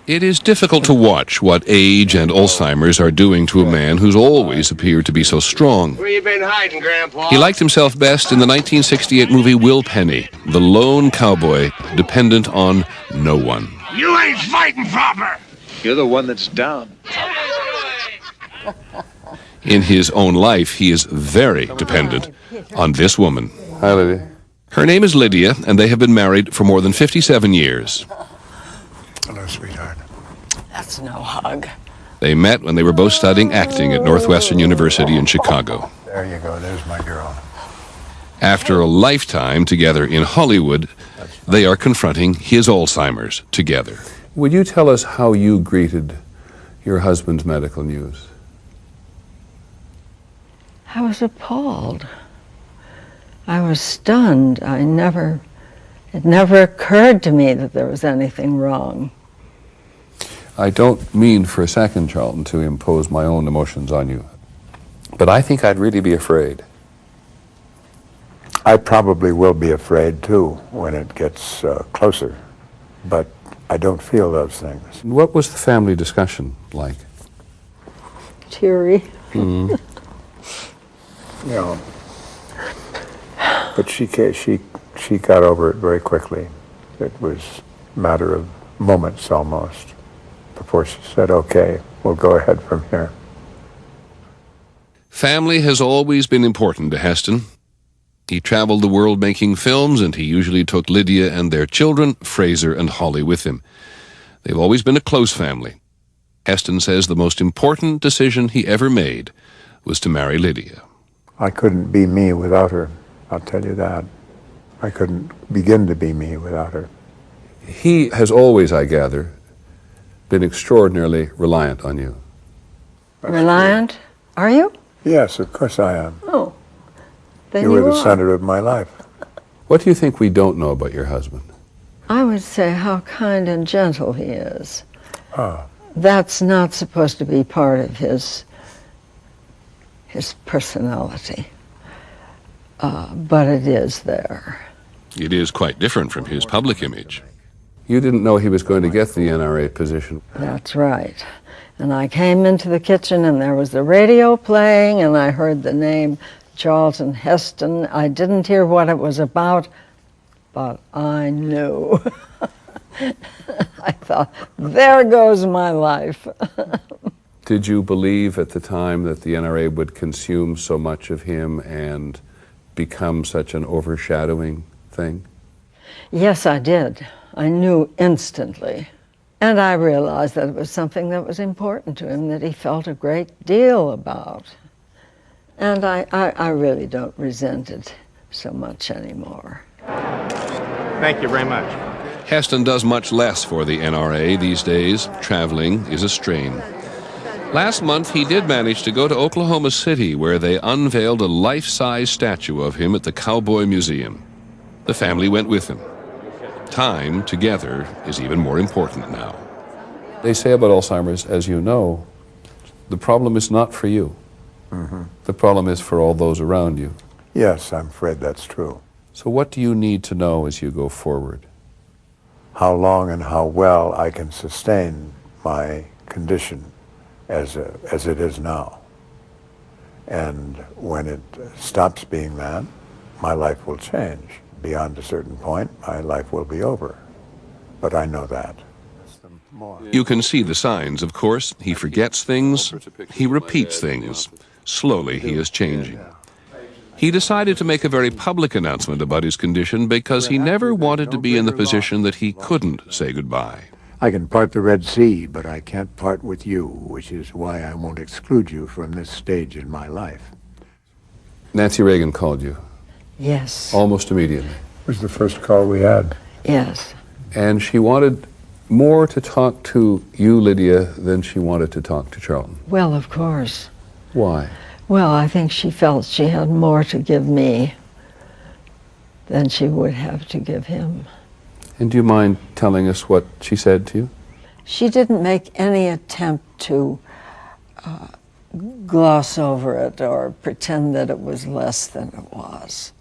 It is difficult to watch what age and Alzheimer's are doing to a man who's always appeared to be so strong. Where you been hiding, Grandpa? He liked himself best in the 1968 movie Will Penny, the lone cowboy dependent on no one. You ain't fighting proper! You're the one that's down. In his own life, he is very dependent on this woman. Hi, Lydia. Her name is Lydia, and they have been married for more than 57 years. Hello, sweetheart. That's no hug. They met when they were both studying acting at Northwestern University in Chicago. There you go. There's my girl. After a lifetime together in Hollywood, they are confronting his Alzheimer's together. Would you tell us how you greeted your husband's medical news? I was appalled. I was stunned. It never occurred to me that there was anything wrong. I don't mean for a second, Charlton, to impose my own emotions on you, but I think I'd really be afraid. I probably will be afraid, too, when it gets closer, but I don't feel those things. What was the family discussion like? Teary. You know, but she got over it very quickly. It was a matter of moments almost before she said, okay, we'll go ahead from here. Family has always been important to Heston. He traveled the world making films, and he usually took Lydia and their children, Fraser and Holly, with him. They've always been a close family. Heston says the most important decision he ever made was to marry Lydia. I couldn't be me without her, I'll tell you that. I couldn't begin to be me without her. He has always, I gather, been extraordinarily reliant on you. Reliant? Are you? Yes, of course I am. Oh. Then You were the are. center of my life. What do you think we don't know about your husband? I would say how kind and gentle he is. Ah. That's not supposed to be part of his personality, but it is there. It is quite different from his public image. You didn't know he was going to get the NRA position. That's right. And I came into the kitchen and there was the radio playing and I heard the name Charlton Heston. I didn't hear what it was about, but I knew. I thought, there goes my life. Did you believe at the time that the NRA would consume so much of him and become such an overshadowing thing? Yes, I did. I knew instantly. And I realized that it was something that was important to him, that he felt a great deal about. And I really don't resent it so much anymore. Thank you very much. Heston does much less for the NRA these days. Traveling is a strain. Last month, he did manage to go to Oklahoma City, where they unveiled a life-size statue of him at the Cowboy Museum. The family went with him. Time together is even more important now. They say about Alzheimer's, as you know, the problem is not for you. Mm-hmm. The problem is for all those around you. Yes, I'm afraid that's true. So what do you need to know as you go forward? How long and how well I can sustain my condition as it is now. And when it stops being that, my life will change. Beyond a certain point, my life will be over. But I know that. You can see the signs, of course. He forgets things. He repeats things. Slowly, he is changing. He decided to make a very public announcement about his condition because he never wanted to be in the position that he couldn't say goodbye. I can part the Red Sea, but I can't part with you, which is why I won't exclude you from this stage in my life. Nancy Reagan called you. Yes. Almost immediately. It was the first call we had. Yes. And she wanted more to talk to you, Lydia, than she wanted to talk to Charlton. Well, of course. Why? Well, I think she felt she had more to give me than she would have to give him. And do you mind telling us what she said to you? She didn't make any attempt to gloss over it or pretend that it was less than it was.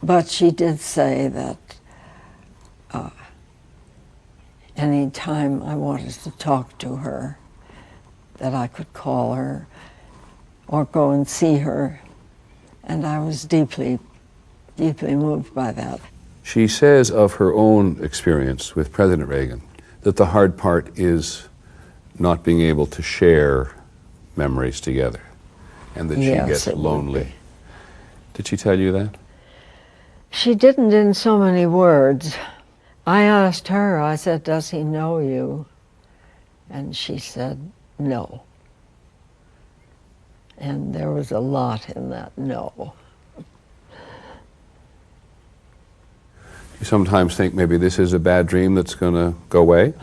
But she did say that any time I wanted to talk to her, that I could call her or go and see her. And I was deeply, deeply moved by that. She says of her own experience with President Reagan that the hard part is not being able to share memories together, and that Yes, she gets it would lonely. be. Did she tell you that? She didn't in so many words. I asked her, I said, "Does he know you?" And she said, "No." And there was a lot in that no. You sometimes think maybe this is a bad dream that's going to go away?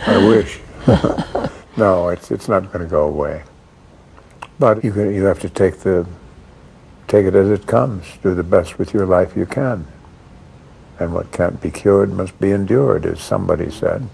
I wish. No, it's not going to go away. But you have to take it as it comes. Do the best with your life you can. And what can't be cured must be endured, as somebody said.